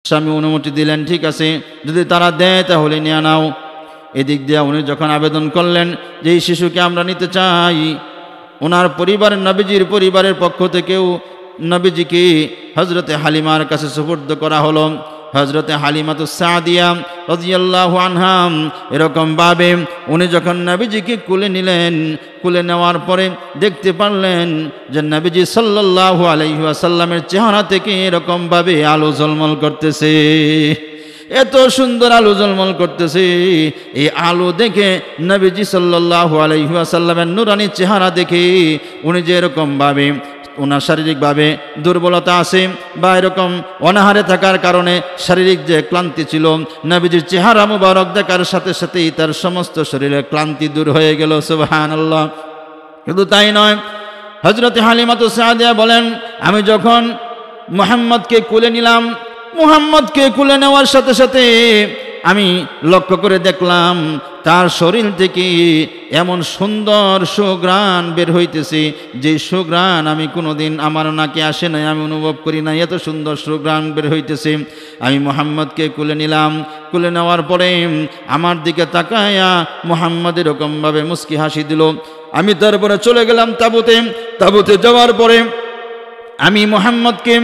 স্বামী অনুমতি দিলেন, ঠিক আছে, যদি তারা দেয় তাহলে নিয়ে নাও। এদিক দিয়ে উনি যখন আবেদন করলেন যে এই শিশুকে আমরা নিতে চাই, ওনার পরিবারের, নবীজির পরিবারের পক্ষ থেকেও নবীজিকে হজরতে হালিমার কাছে সুপুর্দ করা হলো। হজরতে হালিমাতুস সাদিয়া রাদিয়াল্লাহু আনহা এরকমভাবে উনি যখন নবীজিকে কুলে নিলেন, কুলে নেওয়ার পরে দেখতে পারলেন যে নবীজি সাল্লাল্লাহু আলাইহি ওয়াসাল্লামের চেহারা থেকে এরকমভাবে আলো ঝলমল করতেছে, এত সুন্দর আলো ঝলমল করতেছে। এই আলো দেখে নবীজি সাল্লাল্লাহু আলাইহি ওয়াসাল্লামের নূরানি চেহারা দেখে উনি যে এরকমভাবে ওনার শারীরিকভাবে দুর্বলতা আছে বা এরকম অনাহারে থাকার কারণে শারীরিক যে ক্লান্তি ছিল, নবীজির চেহারা মুবারক দেখার সাথে সাথেই তার সমস্ত শরীরের ক্লান্তি দূর হয়ে গেল। সুবহানাল্লাহ। শুধু তাই নয়, হযরত হালিমাতুস সাদিয়া বলেন, আমি যখন মুহাম্মদকে কোলে নিলাম, মুহাম্মদকে কোলে নেওয়ার সাথে সাথে আমি লক্ষ্য করে দেখলাম তার শরীর থেকে এমন সুন্দর সুঘ্রাণ বের হইতেছে, যে সুঘ্রাণ আমি কোনোদিন আমার নাকে আসে নাই, আমি অনুভব করি না, এত সুন্দর সুঘ্রাণ বের হইতেছে। আমি মুহাম্মদকে কোলে নিলাম, কোলে নেওয়ার পরে আমার দিকে তাকায়া মুহাম্মদ এরকমভাবে মুস্কি হাসি দিল। আমি তারপরে চলে গেলাম তাঁবুতে। তাঁবুতে যাওয়ার পরে আমি মুহাম্মদকে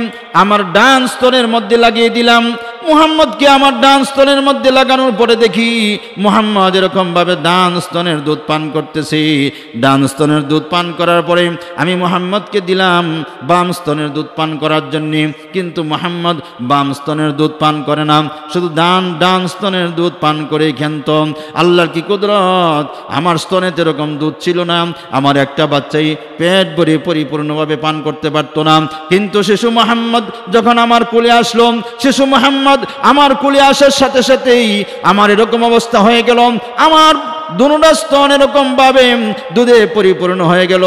আমার ডান স্তনের মধ্যে লাগিয়ে দিলাম। মুহাম্মদকে আমার ডান স্তনের মধ্যে লাগানোর পরে দেখি মুহাম্মদ এরকমভাবে ডান স্তনের দুধ পান করতেছে। ডান স্তনের দুধ পান করার পরে আমি মুহাম্মদকে দিলাম বাম স্তনের দুধ পান করার জন্যে, কিন্তু মুহাম্মদ বাম স্তনের দুধ পান করে না, শুধু ডান স্তনের দুধ পান করে ক্ষান্ত। আল্লাহর কি কুদরত, আমার স্তনে এরকম দুধ ছিল না, আমার একটা বাচ্চাই পেট ভরে পরিপূর্ণভাবে পান করতে পারতো না। কিন্তু শিশু মুহাম্মদ যখন আমার কোলে আসলো, শিশু মুহাম্মদ আমার কোলে আসার সাথে সাথেই আমার এরকম অবস্থা হয়ে গেল, আমার দুটো স্তন এরকম ভাবে দুধে পরিপূর্ণ হয়ে গেল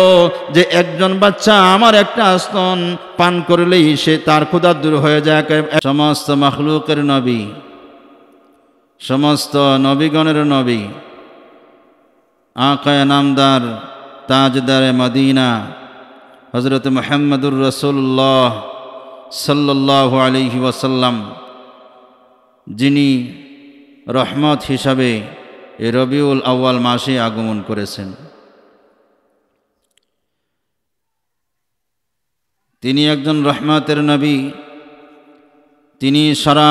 যে একজন বাচ্চা আমার একটা স্তন পান করলেই সে তার ক্ষুধা দূর হয়ে যায়। সমস্ত মাখলুকের নবী, সমস্ত নবীগণের নবী, আকায়ে নামদার, তাজদারে মদিনা হযরত মুহাম্মদুর রাসূলুল্লাহ সাল্লাল্লাহু আলাইহি ওয়াসাল্লাম, যিনি রহমত হিসাবে এই রবিউল আউয়াল মাসে আগমন করেছেন। তিনি একজন রহমতের নবী, তিনি সারা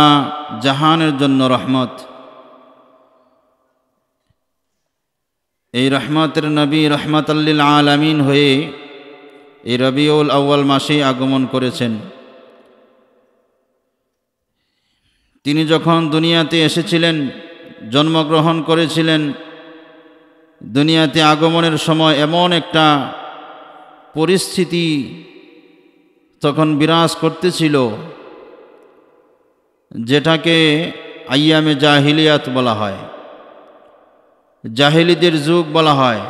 জাহানের জন্য রহমত। এই রহমতের নবী রহমাতাল লিল আলামিন হয়ে এই রবিউল আউয়াল মাসে আগমন করেছেন। তিনি যখন দুনিয়াতে এসেছিলেন, জন্মগ্রহণ করেছিলেন, দুনিয়াতে আগমনের সময় এমন একটা পরিস্থিতি তখন বিরাজ করতেছিল যেটাকে আইয়ামে জাহিলিয়াত বলা হয়, জাহিলিদের যুগ বলা হয়।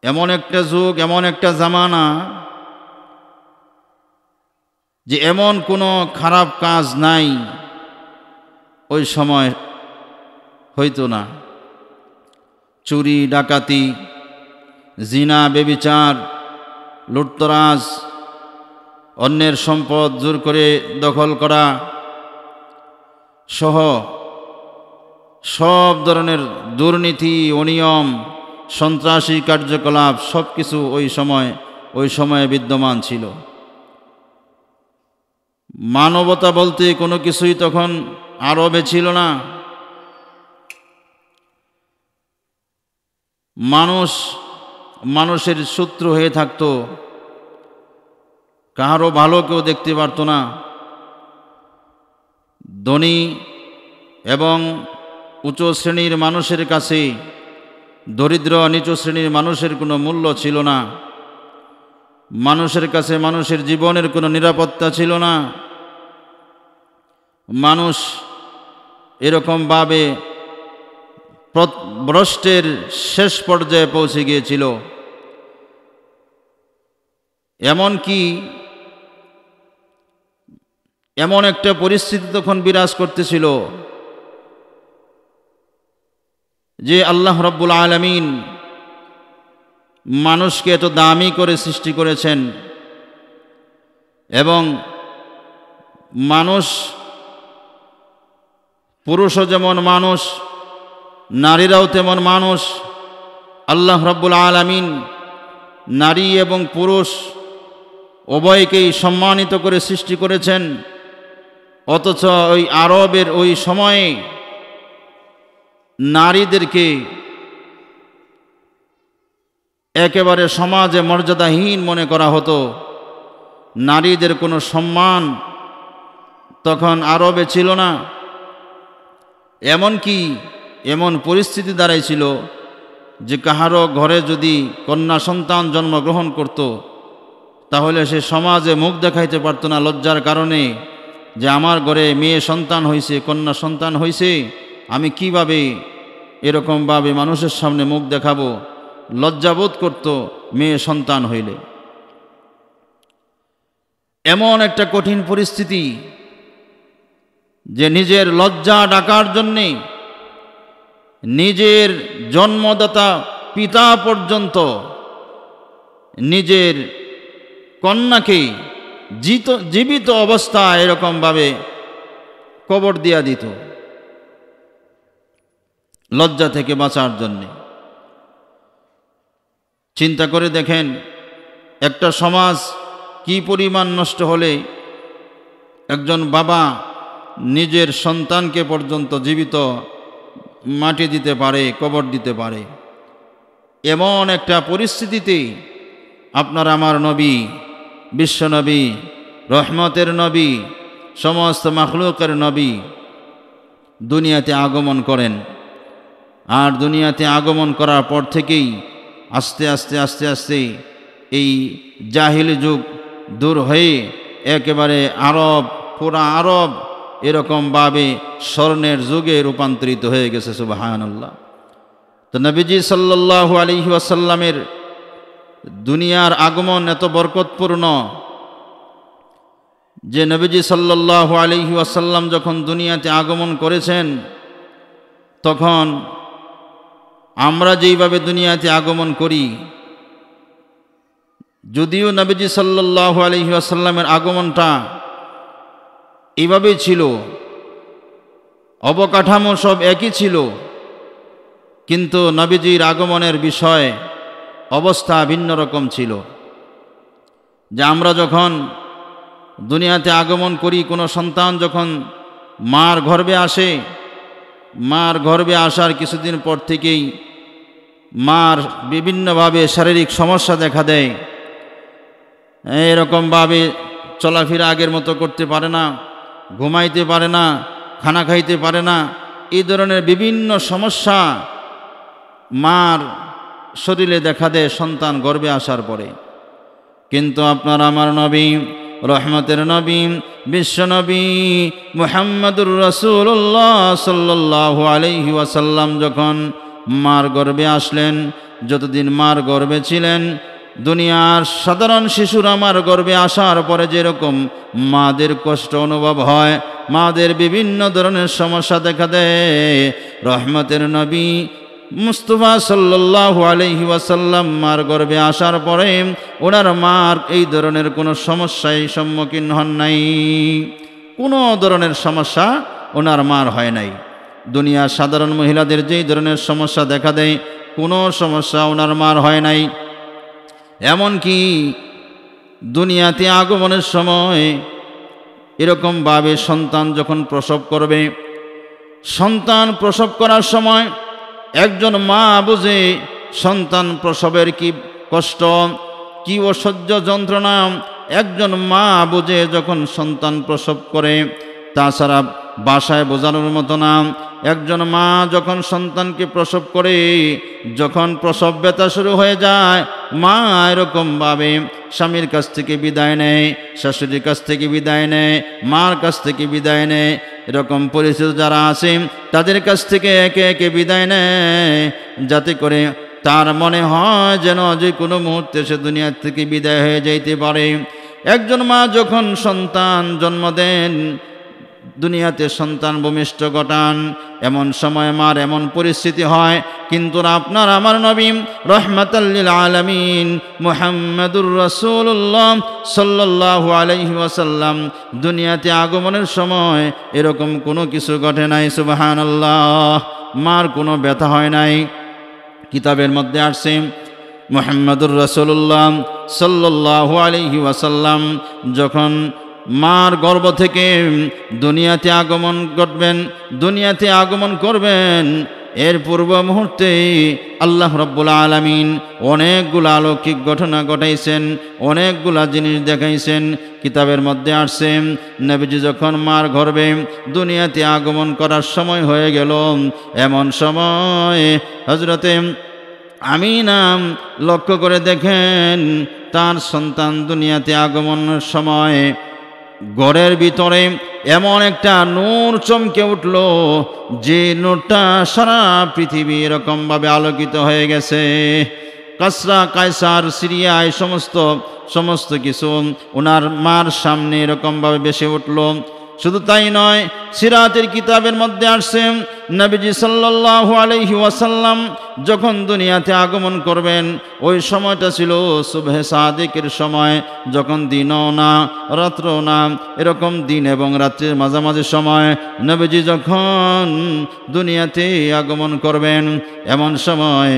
এমন একটা যুগ, এমন একটা জামানা যে এমন কোনো খারাপ কাজ নাই ওই সময় হইতো না। চুরি ডাকাতি, জিনা ব্যভিচার, লুটতরাজ, অন্যের সম্পদ জোর করে দখল করা সহ সব ধরনের দুর্নীতি, অনিয়ম, সন্ত্রাসী কার্যকলাপ সব কিছু ওই সময়ে বিদ্যমান ছিল। মানবতা বলতে কোনো কিছুই তখন আরবে ছিল না। মানুষের শত্রু হয়ে থাকতো, কারো ভালো কেউ দেখতে পারত না। ধনী এবং উচ্চ শ্রেণীর মানুষের কাছে দরিদ্র নিচু শ্রেণীর মানুষের কোনো মূল্য ছিল না। মানুষের কাছে মানুষের জীবনের কোনো নিরাপত্তা ছিল না। মানুষ এরকমভাবে ভ্রষ্টের শেষ পর্যায়ে পৌঁছে গিয়েছিল। এমনকি এমন একটা পরিস্থিতি তখন বিরাজ করতেছিল যে আল্লাহ রাব্বুল আলামিন মানুষকে এত দামি করে সৃষ্টি করেছেন এবং মানুষ, পুরুষও যেমন মানুষ, নারীরাও তেমন মানুষ। আল্লাহ রাব্বুল আলামিন নারী এবং পুরুষ উভয়কেই সম্মানিত করে সৃষ্টি করেছেন। অথচ ওই আরবের ওই সময়ে নারীদেরকে একেবারে সমাজে মর্যাদাহীন মনে করা হতো। নারীদের কোনো সম্মান তখন আরবে ছিল না। এমনকি এমন পরিস্থিতি দাঁড়াইছিল যে কাহারও ঘরে যদি কন্যা সন্তান জন্মগ্রহণ করত, তাহলে সে সমাজে মুখ দেখাইতে পারত না লজ্জার কারণে, যে আমার ঘরে মেয়ে সন্তান হয়েছে, কন্যা সন্তান হয়েছে, আমি কিভাবে এরকমভাবে মানুষের সামনে মুখ দেখাবো। লজ্জাবোধ করত মেয়ে সন্তান হইলে। এমন একটা কঠিন পরিস্থিতি যে নিজের লজ্জা ঢাকার জন্যে নিজের জন্মদাতা পিতা পর্যন্ত নিজের কন্যাকে জীবিত অবস্থায় এরকমভাবে কবর দিয়া দিত লজ্জা থেকে বাঁচার জন্যে। চিন্তা করে দেখেন একটা সমাজ কি পরিমাণ নষ্ট হলে একজন বাবা নিজের সন্তানকে পর্যন্ত জীবিত মাটি দিতে পারে, কবর দিতে পারে। এমন একটা পরিস্থিতিতে আপনার আমার নবী, বিশ্বনবী, রহমতের নবী, সমস্ত মাখলুকের নবী দুনিয়াতে আগমন করেন। আর দুনিয়াতে আগমন করার পর থেকেই আস্তে আস্তে আস্তে আস্তে এই জাহিলি যুগ দূর হয়ে একেবারে আরব, পুরা আরব এরকমভাবে স্বর্ণের যুগে রূপান্তরিত হয়ে গেছে। সুবহানাল্লাহ। তো নবীজি সাল্লাল্লাহু আলাইহি ওয়াসাল্লামের দুনিয়ার আগমন এত বরকতপূর্ণ যে নবীজি সাল্লাল্লাহু আলাইহি ওয়াসাল্লাম যখন দুনিয়াতে আগমন করেছেন, তখন আমরা যেইভাবে দুনিয়াতে আগমন করি, যদিও নবীজি সাল্লাল্লাহু আলাইহি ওয়াসাল্লামের আগমনটা এইভাবেই ছিল, অবকাঠামো সব একই ছিল, কিন্তু নবীজির আগমনের বিষয় অবস্থা ভিন্ন রকম ছিল। যে আমরা যখন দুনিয়াতে আগমন করি, কোনো সন্তান যখন মার গর্ভে আসে, মার গর্ভে আসার কিছুদিন পর থেকেই মার বিভিন্নভাবে শারীরিক সমস্যা দেখা দেয়। এরকমভাবে চলাফেরা আগের মতো করতে পারে না, ঘুমাইতে পারে না, খানা খাইতে পারে না। এই ধরনের বিভিন্ন সমস্যা মার শরীরে দেখা দেয় সন্তান গর্ভে আসার পরে। কিন্তু আপনার আমার নবী, রহমতের নবী, বিশ্বনবী মুহাম্মদুর রাসূলুল্লাহ সাল্লাল্লাহু আলাইহি ওয়াসাল্লাম যখন মার গর্ভে আসলেন, যতদিন মার গর্ভে ছিলেন, দুনিয়ার সাধারণ শিশুরা মার গর্ভে আসার পরে যেরকম মাদের কষ্ট অনুভব হয়, মাদের বিভিন্ন ধরনের সমস্যা দেখা দেয়, রহমতের নবী মুস্তাফা সাল্লাল্লাহু আলাইহি ওয়াসাল্লাম মার গর্ভে আসার পরে ওনার মার এই ধরনের কোনো সমস্যায় সম্মুখীন হন নাই। কোনো ধরনের সমস্যা ওনার মার হয় নাই। দুনিয়ার সাধারণ মহিলাদের যেই ধরনের সমস্যা দেখা দেয়, কোনো সমস্যা ওনার মার হয় নাই। এমনকি দুনিয়াতে আগমনের সময় এরকমভাবে সন্তান যখন প্রসব করবে, সন্তান প্রসব করার সময় একজন মা বুঝে সন্তান প্রসবের কি কষ্ট, কি অসহ্য যন্ত্রণা একজন মা বুঝে যখন সন্তান প্রসব করে। তাছাড়া ভাষায় বোঝানোর মতো না। একজন মা যখন সন্তানকে প্রসব করে, যখন প্রসব ব্যথা শুরু হয়ে যায়, মা এরকমভাবে স্বামীর কাছ থেকে বিদায় নেয়, শাশুড়ির কাছ থেকে বিদায় নেয়, মার কাছ থেকে বিদায় নেয়। এরকম পরিচিত যারা আছে তাদের কাছ থেকে একে একে বিদায় নেয়, যাতে করে তার মনে হয় যেন যে কোনো মুহূর্তে সে দুনিয়া থেকে বিদায় হয়ে যাইতে পারে। একজন মা যখন সন্তান জন্ম দেন, দুনিয়াতে সন্তান ভূমিষ্ঠ ঘটান। এমন সময় মার এমন পরিস্থিতি হয়, কিন্তু আপনার আমার নবী রাহমাতাল লিল আলামিন মুহাম্মাদুর রাসূলুল্লাহ সাল্লাল্লাহু আলাইহি ওয়াসাল্লাম দুনিয়াতে আগমনের সময় এরকম কোনো কিছু ঘটে নাই। সুবহানাল্লাহ। মার কোনো ব্যথা হয় নাই। কিতাবের মধ্যে আসছে মুহাম্মাদুর রাসূলুল্লাহ সাল্লাল্লাহু আলাইহি ওয়াসাল্লাম যখন মার গর্ভ থেকে দুনিয়াতে আগমন করবেন, এর পূর্ব মুহূর্তে আল্লাহ রাব্বুল আলামিন অনেকগুলা অলৌকিক ঘটনা ঘটাইছেন, অনেকগুলা জিনিস দেখাইছেন। কিতাবের মধ্যে আসছে নবীজি যখন মার গর্ভে দুনিয়াতে আগমন করার সময় হয়ে গেল, এমন সময় হযরতে আমিনা লক্ষ্য করে দেখেন তার সন্তান দুনিয়াতে আগমনের সময় ঘরের ভিতরে এমন একটা নূর চমকে উঠল, যে নূরটা সারা পৃথিবী এরকমভাবে আলোকিত হয়ে গেছে। কাসরা, কায়সার, সিরিয়া এই সমস্ত কিছু ওনার মার সামনে এরকমভাবে ভেসে উঠল। শুধু তাই নয়, সিরাতের কিতাবের মধ্যে আসছে নবীজি সাল্লাল্লাহু আলাইহি ওয়াসাল্লাম যখন দুনিয়াতে আগমন করবেন, ওই সময়টা ছিল সুবহে সাদিকের সময়, যখন দিনও না রাত্রও না, এরকম দিন এবং রাত্রির মাঝামাঝি সময় নবীজি যখন দুনিয়াতে আগমন করবেন, এমন সময়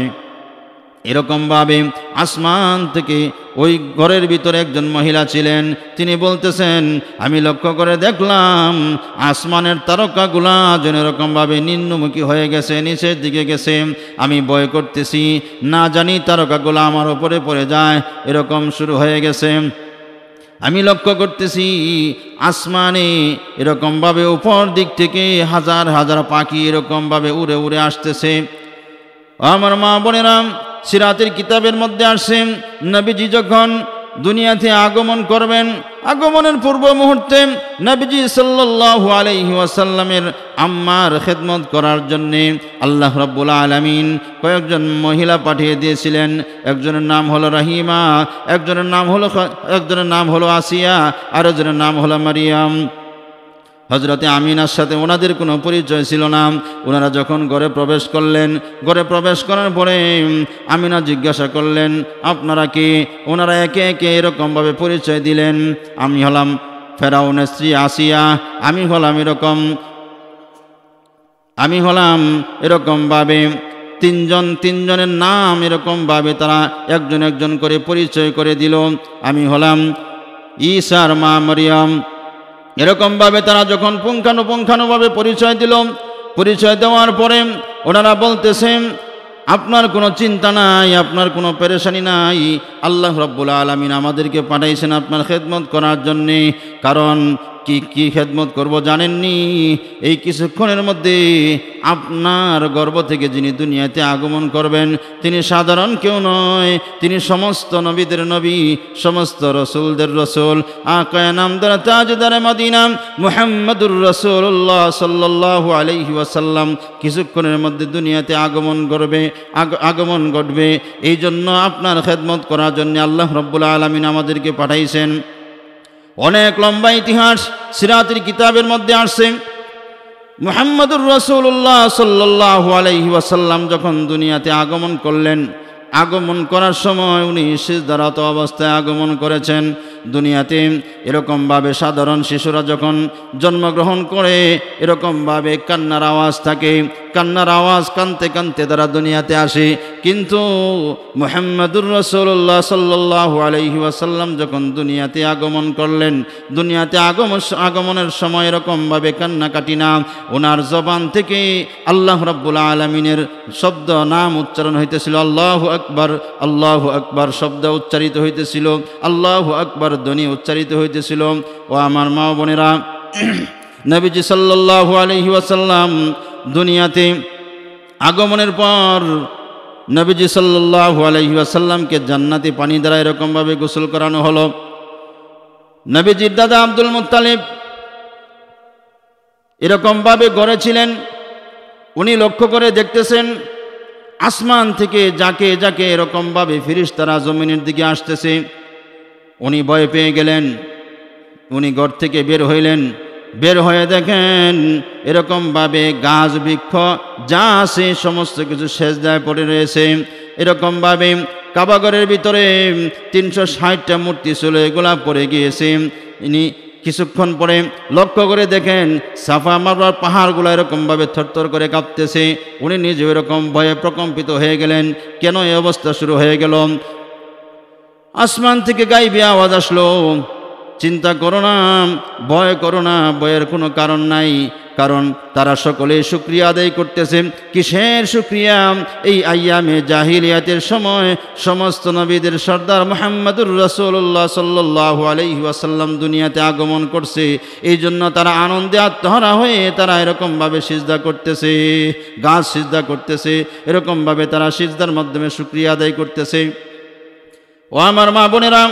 এরকমভাবে আসমান থেকে ওই ঘরের ভিতরে একজন মহিলা ছিলেন, তিনি বলতেছেন, আমি লক্ষ্য করে দেখলাম আসমানের তারকাগুলা যেন এরকমভাবে নিম্নমুখী হয়ে গেছে, নিচের দিকে গেছে। আমি ভয় করতেছি, না জানি তারকাগুলা আমার উপরে পড়ে যায়, এরকম শুরু হয়ে গেছে। আমি লক্ষ্য করতেছি আসমানে এরকমভাবে উপর দিক থেকে হাজার হাজার পাখি এরকমভাবে উড়ে উড়ে আসতেছে। আমার মা বোনেরা, সিরাতের কিতাবের মধ্যে আসছে নবীজি যখন দুনিয়াতে আগমন করবেন, আগমনের পূর্ব মুহূর্তে নবীজি সাল্লাল্লাহু আলাইহি ওয়াসাল্লামের আম্মার খেদমত করার জন্যে আল্লাহ রাব্বুল আলামিন কয়েকজন মহিলা পাঠিয়ে দিয়েছিলেন। একজনের নাম হলো রাহিমা, একজনের নাম হলো আসিয়া, আর একজনের নাম হলো মারিয়াম। হযরতে আমিনার সাথে ওনাদের কোনো পরিচয় ছিল না। ওনারা যখন ঘরে প্রবেশ করলেন, ঘরে প্রবেশ করার পরে আমিনা জিজ্ঞাসা করলেন, আপনারা কি? ওনারা একে একে এরকমভাবে পরিচয় দিলেন। আমি হলাম ফেরাউনের স্ত্রী আসিয়া, আমি হলাম এরকমভাবে তিনজনের নাম এরকমভাবে তারা একজন একজন করে পরিচয় করে দিল। আমি হলাম ঈসার মা মারিয়াম। এরকমভাবে তারা যখন পুঙ্খানুপুঙ্খানুভাবে পরিচয় দিল, পরিচয় দেওয়ার পরে ওনারা বলতেছেন, আপনার কোনো চিন্তা নাই, আপনার কোনো পেরেশানি নাই, আল্লাহ রাব্বুল আলামিন আমাদেরকে পাঠাইছেন আপনার খেদমত করার জন্যে। কারণ কি খেদমত করব জানেননি? এই কিছুক্ষণের মধ্যে আপনার গর্ভ থেকে যিনি দুনিয়াতে আগমন করবেন, তিনি সাধারণ কেউ নয়, তিনি সমস্ত নবীদের নবী, সমস্ত রসুলদের রসুল, আকায়ে নামদার তাজদারে মদিনা মুহাম্মাদুর রাসূলুল্লাহ সাল্লাল্লাহু আলাইহি ওয়াসাল্লাম কিছুক্ষণের মধ্যে দুনিয়াতে আগমন ঘটবে। এই জন্য আপনার খেদমত করার জন্য আল্লাহ রাব্বুল আলামিন আমাদেরকে পাঠাইছেন। অনেক লম্বা ইতিহাস সিরাতের কিতাবের মধ্যে আসছে। মুহাম্মাদুর রাসূলুল্লাহ সাল্লাল্লাহু আলাইহি ওয়াসাল্লাম যখন দুনিয়াতে আগমন করলেন, আগমন করার সময় উনি সিজদারত অবস্থায় আগমন করেছেন। দুনিয়াতে এরকমভাবে সাধারণ শিশুরা যখন জন্মগ্রহণ করে এরকমভাবে কান্নার আওয়াজ থাকে, কান্নার আওয়াজ কানতে কানতে তারা দুনিয়াতে আসে। কিন্তু মুহাম্মাদুর রাসূলুল্লাহ সাল্লাল্লাহু আলাইহি ওয়াসাল্লাম যখন দুনিয়াতে আগমন করলেন, দুনিয়াতে আগমনের সময় এরকমভাবে কান্নাকাটি না, ওনার জবান থেকে আল্লাহ রাব্বুল আলামিনের শব্দ নাম উচ্চারণ হইতেছিল। আল্লাহু আকবার, আল্লাহু আকবার শব্দ উচ্চারিত হইতেছিল, আল্লাহু আকবার ধ্বনি উচ্চারিত হইতেছিল। ও আমার মা বোনেরা, নবীজি সাল্লাল্লাহু আলাইহি ওয়াসাল্লাম দুনিয়াতে আগমনের পর নবীজি সাল্লাল্লাহু আলাইহি ওয়াসাল্লামকে জান্নাতি পানি দ্বারা এরকমভাবে গোসল করানো হলো। নবীজির দাদা আব্দুল মুত্তালিব এরকমভাবে গড়েছিলেন। উনি লক্ষ্য করে দেখতেছেন আসমান থেকে যাকে যাকে এরকমভাবে ফেরেশতারা জমিনের দিকে আসতেছে। উনি ভয় পেয়ে গেলেন। উনি ঘর থেকে বের হইলেন, বের হয়ে দেখেন এরকমভাবে গাছ বৃক্ষ যা আছে সমস্ত কিছু সেজদায় পড়ে রয়েছে। এরকমভাবে কাবাগরের ভিতরে 360টা মূর্তি ছিল, এগুলা পড়ে গিয়েছে। ইনি কিছুক্ষণ পরে লক্ষ্য করে দেখেন সাফা মারওয়ার পাহাড়গুলো এরকমভাবে থরথর করে কাঁপতেছে। উনি নিজে এরকম ভয়ে প্রকম্পিত হয়ে গেলেন, কেন এই অবস্থা শুরু হয়ে গেল? আসমান থেকে গাইবি আওয়াজ আসলো, চিন্তা করো না, ভয় করো না, ভয়ের কোনো কারণ নাই। কারণ তারা সকলে শুকরিয়া আদায় করতেছে। কিসের শুকরিয়া? এই আইয়ামে জাহিলিয়াতের সময় সমস্ত নবীদের সর্দার মুহাম্মদুর রাসূলুল্লাহ সাল্লাল্লাহু আলাইহি ওয়াসাল্লাম দুনিয়াতে আগমন করছে, এই জন্য তারা আনন্দে আত্মহারা হয়ে তারা এরকমভাবে সিজদা করতেছে, গাছ সিজদা করতেছে, এরকমভাবে তারা সিজদার মাধ্যমে শুকরিয়া আদায় করতেছে। ও আমার মা বোনেরা,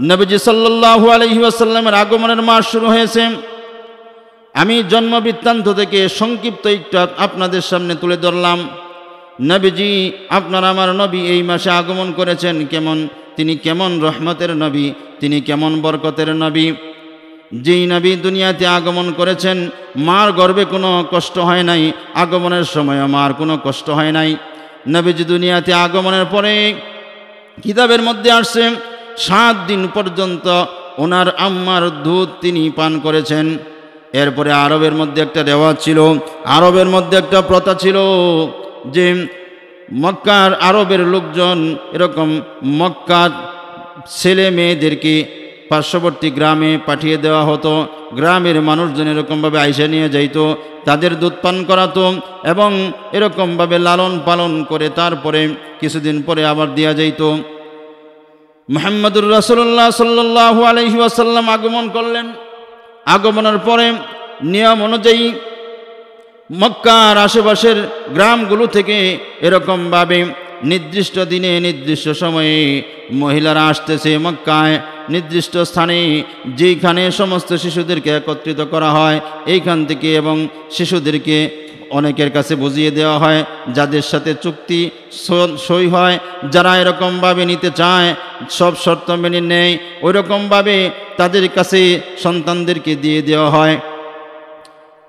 নবীজি সাল্লাল্লাহু আলাইহি ওয়াসাল্লামের আগমনের মাস শুরু হয়েছে। আমি জন্ম বৃত্তান্ত থেকে সংক্ষিপ্ত একটু আপনাদের সামনে তুলে ধরলাম। নবীজি আপনার আমার নবী এই মাসে আগমন করেছেন। তিনি কেমন রহমতের নবী, তিনি কেমন বরকতের নবী। যেই নবী দুনিয়াতে আগমন করেছেন, মার গর্ভে কোনো কষ্ট হয় নাই, আগমনের সময় মার কোনো কষ্ট হয় নাই। নবীজি দুনিয়াতে আগমনের পরে কিতাবের মধ্যে আসছে 7 দিন পর্যন্ত ওনার আম্মার দুধ তিনি পান করেছেন। এরপরে আরবের মধ্যে একটা রেওয়াজ ছিল, আরবের মধ্যে একটা প্রথা ছিল যে মক্কার আরবের লোকজন এরকম মক্কার ছেলে মেয়েদেরকে পার্শ্ববর্তী গ্রামে পাঠিয়ে দেওয়া হতো। গ্রামের মানুষজন এরকমভাবে আইসা নিয়ে যাইত, তাদের দুধ পান করাতো এবং এরকমভাবে লালন পালন করে তারপরে কিছুদিন পরে আবার দেওয়া যাইত। মুহাম্মদুর রাসূলুল্লাহ সাল্লাল্লাহু আলাইহি ওয়াসাল্লাম আগমন করলেন। আগমনের পরে নিয়ম অনুযায়ী মক্কার আশেপাশের গ্রামগুলো থেকে এরকমভাবে নির্দিষ্ট দিনে নির্দিষ্ট সময়ে মহিলারা আসতেছে মক্কায়, নির্দিষ্ট স্থানে যেইখানে সমস্ত শিশুদেরকে একত্রিত করা হয় এইখান থেকে, এবং শিশুদেরকে অনেকের কাছে বুঝিয়ে দেওয়া হয়, যাদের সাথে চুক্তি সই হয়, যারা এরকমভাবে নিতে চায়, সব শর্ত মেনে নেয়, ওই রকমভাবে তাদের কাছে সন্তানদেরকে দিয়ে দেওয়া হয়।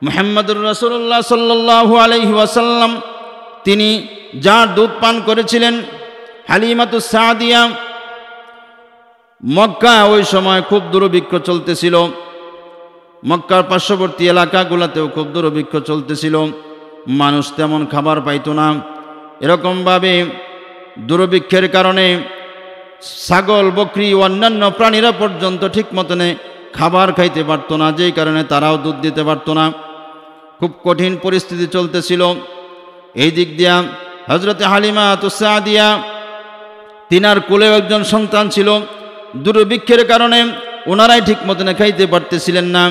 মুহাম্মদুর রাসূলুল্লাহ সাল্লাল্লাহু আলাইহি ওয়াসাল্লাম তিনি যার দুধ পান করেছিলেন হালিমাতুস সাদিয়া, মক্কা ওই সময় খুব দুর্ভিক্ষ চলতেছিল, মক্কার পার্শ্ববর্তী এলাকাগুলোতেও খুব দুর্ভিক্ষ চলতেছিল, মানুষ তেমন খাবার পাইতো না। এরকমভাবে দুর্ভিক্ষের কারণে ছাগল বকরি অন্যান্য প্রাণীরা পর্যন্ত ঠিক মতনে খাবার খাইতে পারত না, যেই কারণে তারাও দুধ দিতে পারত না। খুব কঠিন পরিস্থিতি চলতেছিল। এই দিক দিয়া হযরতে হালিমাতুস সাদিয়া, তিনার কোলে একজন সন্তান ছিল, দুর্ভিক্ষের কারণে ওনারাই ঠিক মতনে খাইতে পারতেছিলেন না,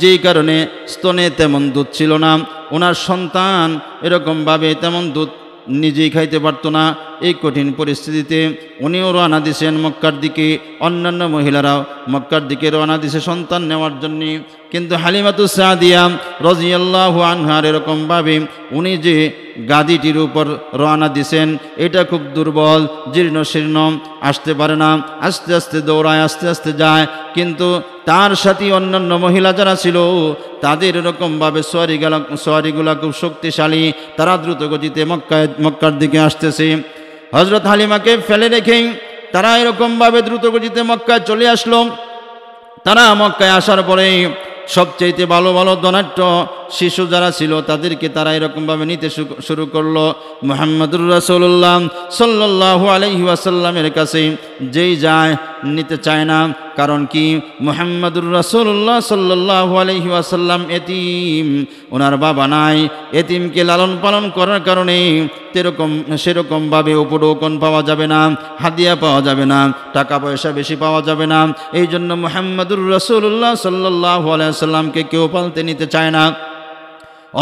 যেই কারণে স্তনে তেমন দুধ ছিল না। ওনার সন্তান এরকমভাবে তেমন দুধ নিজেই খাইতে পারতো না। এই কঠিন পরিস্থিতিতে উনিও রওনা দিয়েছেন মক্কার দিকে, অন্যান্য মহিলারাও মক্কার দিকে রওনা দিয়েছে সন্তান নেওয়ার জন্যে। কিন্তু হালিমাতুস সাদিয়া রাদিয়াল্লাহু আনহার এরকমভাবে উনি যে গাদিটির উপর রওনা দিয়েছেন, এটা খুব দুর্বল, জীর্ণ শীর্ণ, আসতে পারে না, আস্তে আস্তে দৌড়ায়, আস্তে আস্তে যায়। কিন্তু তার সাথে অন্যান্য মহিলা যারা ছিল তাদের এরকমভাবে সোয়ারিগুলা খুব শক্তিশালী, তারা দ্রুত গতিতে মক্কার দিকে আসতেছে। হযরত হালিমাকে ফেলে রেখেই তারা এরকমভাবে দ্রুত গতিতে মক্কায় চলে আসলো। তারা মক্কায় আসার পরে সবচেয়ে ভালো ভালো ধনাঢ্য শিশু যারা ছিল তাদেরকে তারা এরকমভাবে নিতে শুরু করলো। মুহাম্মদুর রাসূলুল্লাহ সাল্লাল্লাহু আলাইহি ওয়াসাল্লামের কাছে যেই যায় নিতে চায় না। কারণ কি? মুহাম্মদুর রাসূলুল্লাহ সাল্লাল্লাহু আলাইহি ওয়াসাল্লাম এতিম, ওনার বাবা নাই। এতিমকে লালন পালন করার কারণে সেরকমভাবে উপঢৌকন পাওয়া যাবে না, হাদিয়া পাওয়া যাবে না, টাকা পয়সা বেশি পাওয়া যাবে না। এই জন্য মুহাম্মদুর রাসূলুল্লাহ সাল্লাল্লাহু আলাইহি ওয়াসাল্লামকে কেউ পালতে নিতে চায় না।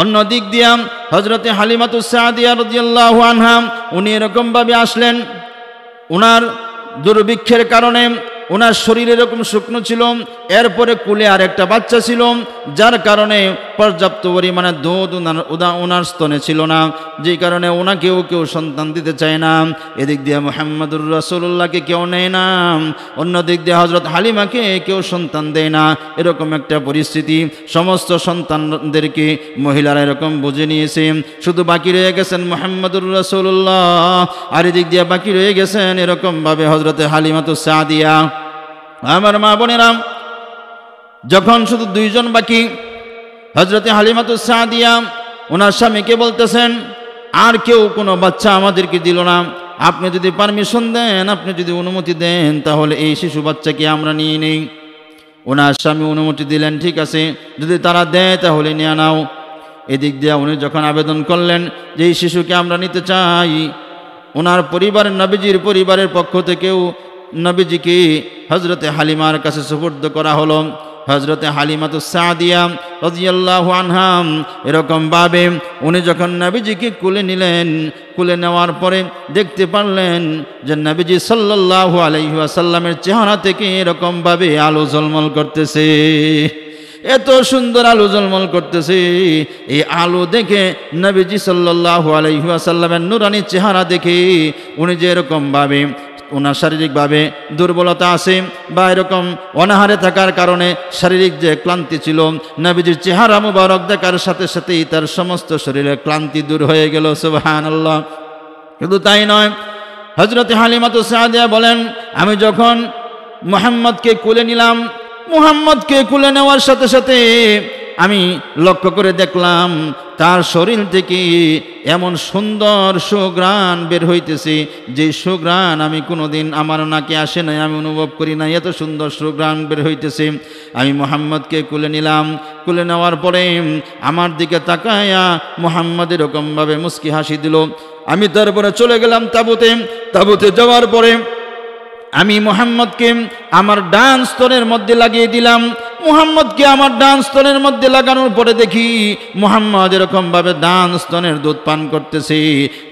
অন্য দিক দিয়া হযরতে হালিমাতুস সাদিয়া রাদিয়াল্লাহু আনহা উনি এরকমভাবে আসলেন। ওনার দুর্ভিক্ষের কারণে ওনার শরীর এরকম শুকনো ছিল, এরপরে কুলে আর একটা বাচ্চা ছিল, যার কারণে পর্যাপ্ত পরিমাণে দুধ ওনার স্তনে ছিল না, যেই কারণে ওনাকেও কেউ সন্তান দিতে চায় না। এদিক দিয়ে মুহাম্মদুর রাসূলুল্লাহকে কেউ নেয় না, অন্য দিক দিয়ে হযরত হালিমাকে কেউ সন্তান দেয় না। এরকম একটা পরিস্থিতি, সমস্ত সন্তানদেরকে মহিলারা এরকম বুঝে নিয়েছে। শুধু বাকি রয়ে গেছেন মুহাম্মদুর রাসূলুল্লাহ, আর এদিক দিয়ে বাকি রয়ে গেছেন এরকমভাবে হযরতে হালিমাতুস সাদিয়া। আমার মা বোনেরা, যখন শুধু দুইজন বাকি, হযরতে হালিমাতুস সাদিয়া ওনার স্বামীকে বলতেছেন, আর কেউ কোনো বাচ্চা আমাদেরকে দিল না, আপনি যদি পারমিশন দেন, আপনি যদি অনুমতি দেন, তাহলে এই শিশু বাচ্চাকে আমরা নিয়ে নেই। ওনার স্বামী অনুমতি দিলেন, ঠিক আছে, যদি তারা দেয় তাহলে নিয়ে নাও। এদিক দিয়ে উনি যখন আবেদন করলেন যে এই শিশুকে আমরা নিতে চাই, ওনার পরিবারের নবীজির পরিবারের পক্ষ থেকেও নবীজিকে হযরতে হালিমার কাছে সুপুর্দ করা হলো। হযরতে হালিমাতুস সাদিয়া রাদিয়াল্লাহু আনহা এরকমভাবে উনি যখন নবীজিকে কুলে নিলেন, কুলে নেওয়ার পরে দেখতে পারলেন যে নবীজি সাল্লাল্লাহু আলাইহি ওয়াসাল্লামের চেহারা থেকে এরকমভাবে আলো ঝলমল করতেছে, এত সুন্দর আলো ঝলমল করতেছে। এই আলো দেখে নবীজি সাল্লাল্লাহু আলাইহি ওয়াসাল্লামের নূরানি চেহারা দেখে উনি যে এরকমভাবে ওনার শারীরিকভাবে দুর্বলতা আছে বা এরকম অনাহারে থাকার কারণে শারীরিক যে ক্লান্তি ছিল, নবীজির চেহারা মুবারক দেখার সাথে সাথেই তার সমস্ত শরীরের ক্লান্তি দূর হয়ে গেল। সুবহানাল্লাহ। শুধু তাই নয়, হযরতে হালিমাতুস সাদিয়া বলেন, আমি যখন মুহাম্মদকে কুলে নিলাম, মুহাম্মদকে কুলে নেওয়ার সাথে সাথে আমি লক্ষ্য করে দেখলাম তার শরীর থেকে এমন সুন্দর সুঘ্রাণ বের হইতেছে, যে সুঘ্রাণ আমি কোনোদিন আমার নাকে আসে নাই, আমি অনুভব করি নাই, এত সুন্দর সুঘ্রাণ বের হইতেছে। আমি মুহাম্মদকে কুলে নিলাম, কুলে নেওয়ার পরে আমার দিকে তাকায়া মুহাম্মদ এরকমভাবে মুস্কি হাসি দিল। আমি তারপরে চলে গেলাম তাঁবুতে। তাঁবুতে যাওয়ার পরে আমি মুহাম্মদকে আমার ডান স্তনের মধ্যে লাগিয়ে দিলাম। মুহাম্মদকে আমার ডান স্তনের মধ্যে লাগানোর পরে দেখি মুহাম্মদ এরকমভাবে ডান স্তনের দুধ পান করতেছে।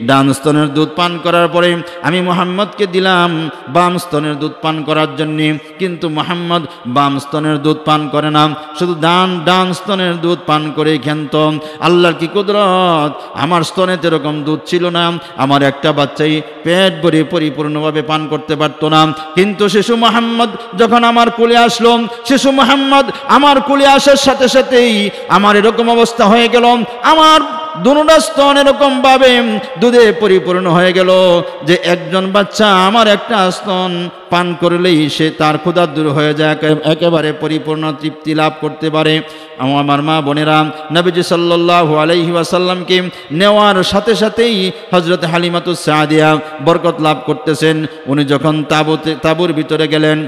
ডান স্তনের দুধ পান করার পরে আমি মুহাম্মদকে দিলাম বাম স্তনের দুধ পান করার জন্যে, কিন্তু মুহাম্মদ বাম স্তনের দুধ পান করে না, শুধু ডান স্তনের দুধ পান করে ক্ষান্ত। আল্লাহর কি কুদরত, আমার স্তনে এরকম দুধ ছিল না, আমার একটা বাচ্চাই পেট ভরে পরিপূর্ণভাবে পান করতে পারতো না। কিন্তু শিশু মুহাম্মদ যখন আমার কোলে আসলো, শিশু মুহাম্মদ আমার কোলে আসার সাথে সাথেই আমার এরকম অবস্থা হয়ে গেল, আমার দুটা স্তন এরকম ভাবে দুধে পরিপূর্ণ হয়ে গেল যে একজন বাচ্চা আমার একটা স্তন পান করলেই সে তার ক্ষুধা দূর হয়ে যায়, একেবারে পরিপূর্ণ তৃপ্তি লাভ করতে পারে। আমার মা বোনেরা, নবীজি সাল্লাল্লাহু আলাইহি ওয়াসাল্লামকে নেওয়ার সাথে সাথেই হযরত হালিমাতুস সাদিয়া বরকত লাভ করতেছেন। উনি যখন তাঁবুর ভিতরে গেলেন,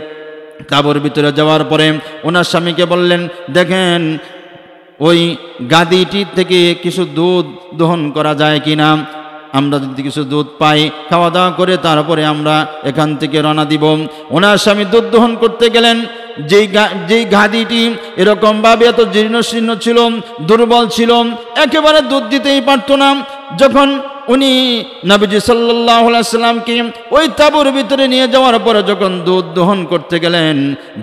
তাঁবুর ভিতরে যাওয়ার পরে ওনার স্বামীকে বললেন, দেখেন ওই গাদিটি থেকে কিছু দুধ দহন করা যায় কিনা, আমরা যদি কিছু দুধ পাই খাওয়া দাওয়া করে তারপরে আমরা এখান থেকে রওনা দিব। ওনার স্বামী দুধ দহন করতে গেলেন। যেই গাদিটি এরকমভাবে এত জীর্ণ শীর্ণ ছিল, দুর্বল ছিল, একেবারে দুধ দিতেই পারত না, যখন উনি নবীজি সাল্লাল্লাহু আলাইহি ওয়াসাল্লামকে ওই তাঁবুর ভিতরে নিয়ে যাওয়ার পরে যখন দুধ দহন করতে গেলেন,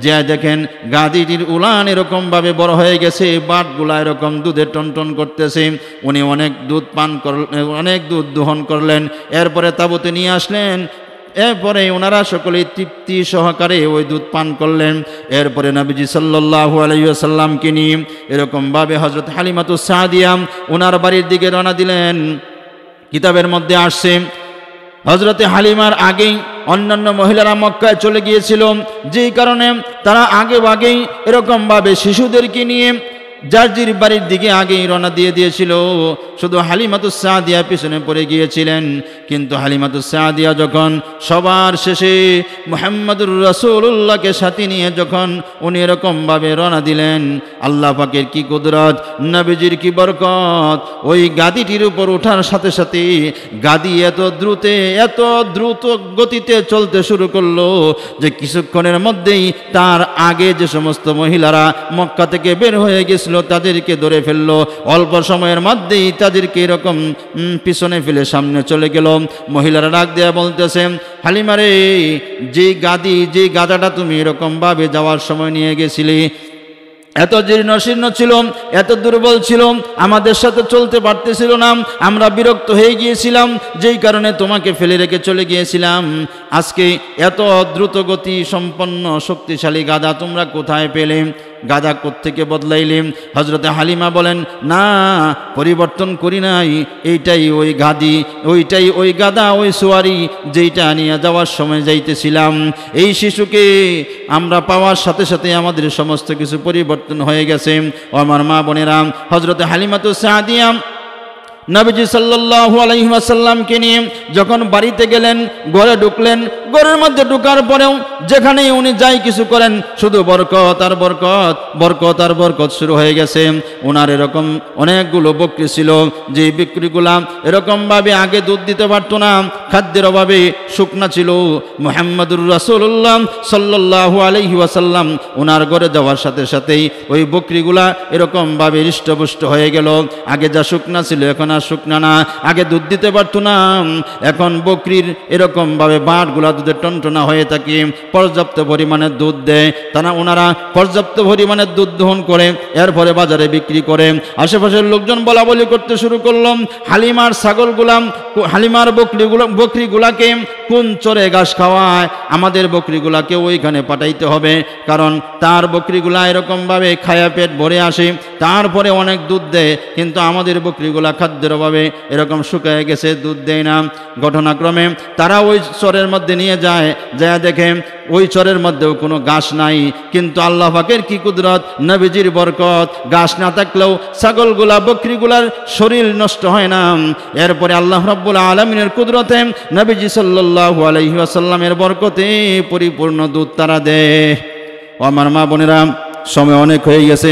যে দেখেন গাদিটির উলান এরকমভাবে বড় হয়ে গেছে, বাটগুলা এরকম দুধে টনটন করতেছে। উনি অনেক দুধ পান করলেন, অনেক দুধ দহন করলেন, এরপরে তাঁবুতে নিয়ে আসলেন। এরপরে ওনারা সকলেই তৃপ্তি সহকারে ওই দুধ পান করলেন। এরপরে নবীজি সাল্লাল্লাহু আলাইহি ওয়াসাল্লামকে নিয়ে এরকমভাবে হযরত হালিমাতুস সাদিয়া ওনার বাড়ির দিকে রওনা দিলেন। কিতাবের মধ্যে আসছে হযরতে হালিমার আগেই অন্যান্য মহিলারা মক্কায় চলে গিয়েছিল, যেই কারণে তারা আগেই এরকমভাবে শিশুদেরকে নিয়ে যার বাড়ির দিকে আগেই রওনা দিয়ে দিয়েছিল। শুধু হালিমাতুস সাদিয়া পিছনে পড়ে গিয়েছিলেন। কিন্তু হালিমাতুস সাদিয়া যখন সবার শেষে মুহাম্মদুর রাসূলুল্লাহকে সাথে নিয়ে যখন উনি এরকমভাবে রওনা দিলেন, আল্লাহ পাকের কি কুদরত, নবীজির কি বরকত, ওই গাদিটির উপর ওঠার সাথে সাথে গাদি এত দ্রুত গতিতে চলতে শুরু করলো যে কিছুক্ষণের মধ্যেই তার আগে যে সমস্ত মহিলারা মক্কা থেকে বের হয়ে গেছিল তাদেরকে ধরে ফেললো। অল্প সময়ের মধ্যেই তাদেরকে এরকম পিছনে ফেলে সামনে চলে গেল। মহিলারা ডাক দেয়া বলতেছে, হালিমারে, যে গাদাটা তুমি এরকম ভাবে যাওয়ার সময় নিয়ে গেছিলে, এত জীর্ণ শীর্ণ ছিল, এত দুর্বল ছিল, আমাদের সাথে চলতে পারতেছিল না, আমরা বিরক্ত হয়ে গিয়েছিলাম, যেই কারণে তোমাকে ফেলে রেখে চলে গিয়েছিলাম। আজকে এত দ্রুতগতি সম্পন্ন শক্তিশালী গাধা তোমরা কোথায় পেলে? গাধা কোত্থেকে বদলাইলেন? হজরতে হালিমা বলেন, না, পরিবর্তন করি নাই, এইটাই ওই গাদি, ওইটাই ওই গাধা, ওই সোয়ারি যেইটা নিয়ে যাওয়ার সময় যাইতেছিলাম। এই শিশুকে আমরা পাওয়ার সাথে সাথে আমাদের সমস্ত কিছু পরিবর্তন হয়ে গেছে। ও আমার মা বোনেরা, হজরতে হালিমাতু সাদিয়া নবীজি সাল্লাল্লাহু আলাইহি ওয়াসাল্লামকে নিয়ে যখন বাড়িতে গেলেন, ঘরে ঢুকলেন, ঘরের মধ্যে ঢোকার পরেও যেখানেই উনি যাই কিছু করেন শুধু বরকত আর বরকত, বরকত আর বরকত শুরু হয়ে গেছে। ওনার এরকম অনেকগুলো বকরি ছিল, যে বিক্রিগুলা এরকমভাবে আগে দুধ দিতে পারতো না, খাদ্যের অভাবে শুকনা ছিল। মুহাম্মদুর রাসূলুল্লাহ সাল্লাল্লাহু আলাইহি ওয়াসাল্লাম ওনার ঘরে যাওয়ার সাথে সাথেই ওই বকরিগুলা এরকমভাবে হৃষ্টপুষ্ট হয়ে গেল। আগে যা শুকনা ছিল এখন আর শুকনা না, আগে দুধ দিতে পারতো না, এখন বকরির এরকমভাবে বাটগুলা দুধে টনটনা হয়ে থাকে, পর্যাপ্ত পরিমাণে দুধ দেয়। ওনারা পর্যাপ্ত পরিমাণে দুধ দহন করে এরপরে বাজারে বিক্রি করে। আশেপাশের লোকজন বলা বলি করতে শুরু করলো, হালিমার ছাগলগুলাম, হালিমার বকরিগুলাকে কোন চরে ঘাস খাওয়ায়, আমাদের বকরিগুলাকে ওইখানে পাঠাইতে হবে, কারণ তার বকরিগুলা এরকমভাবে খায়া পেট ভরে আসে, তারপরে অনেক দুধ দেয়, কিন্তু আমাদের বকরিগুলা খাদ্যের অভাবে এরকম শুকায় গেছে, দুধ দেয় না। ঘটনাক্রমে তারা ওই চরের মধ্যে নিয়ে যায়, যা দেখে ওই চরের মধ্যেও কোনো ঘাস নাই, কিন্তু আল্লাহ পাকের কি কুদরত, নবীজির বরকত, ঘাস না থাকলেও ছাগলগুলা বকরিগুলার শরীর নষ্ট হয় না। এরপরে আল্লাহ রাব্বুল আলামিনের কুদরতে নবীজি সাল্লাল্লাহু আলাইহি ওয়াসাল্লামের বরকতে পরিপূর্ণ দুধ তারা দেয়। ও আমার মা বোনেরা, সময় অনেক হয়ে গেছে।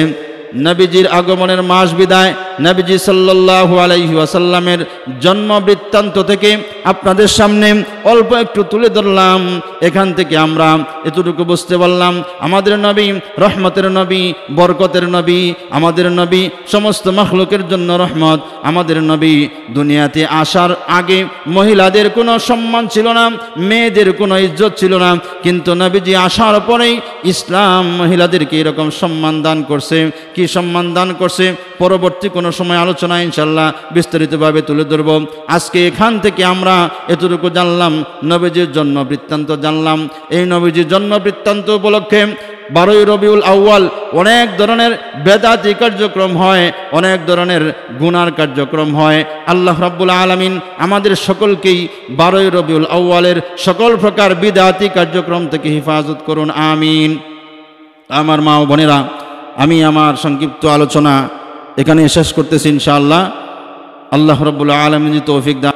নবীজির আগমনের মাস বিদায়, নবীজি সাল্লাল্লাহু আলাইহি ওয়াসাল্লামের জন্ম বৃত্তান্ত থেকে আপনাদের সামনে অল্প একটু তুলে ধরলাম। এখান থেকে আমরা এতটুকু বুঝতে পারলাম, আমাদের নবী রহমতের নবী, বরকতের নবী, আমাদের নবী সমস্ত মাখলুকের জন্য রহমত। আমাদের নবী দুনিয়াতে আসার আগে মহিলাদের কোনো সম্মান ছিল না, মেয়েদের কোনো ইজ্জত ছিল না, কিন্তু নবীজি আসার পরেই ইসলাম মহিলাদেরকে এরকম সম্মান দান করছে। কি সম্মান দান করছে পরবর্তী কোনো সময় আলোচনা ইনশাল্লাহ বিস্তারিতভাবে তুলে ধরব। আজকে এখান থেকে আমরা এতটুকু জানলাম, নবীজির জন্ম বৃত্তান্ত জানলাম। এই নবীজির জন্ম বৃত্তান্ত উপলক্ষে 12ই রবিউল আউয়াল অনেক ধরনের বেদাতি কার্যক্রম হয়, অনেক ধরনের গুনার কার্যক্রম হয়। আল্লাহ রাব্বুল আলামিন আমাদের সকলকেই 12ই রবিউল আউয়ালের সকল প্রকার বিদাতি কার্যক্রম থেকে হেফাজত করুন, আমিন। আমার মা ও বোনেরা, আমি আমার সংক্ষিপ্ত আলোচনা এখানে শেষ করতেছি ইনশাআল্লাহ। আল্লাহ রাব্বুল আলামিন তৌফিক দান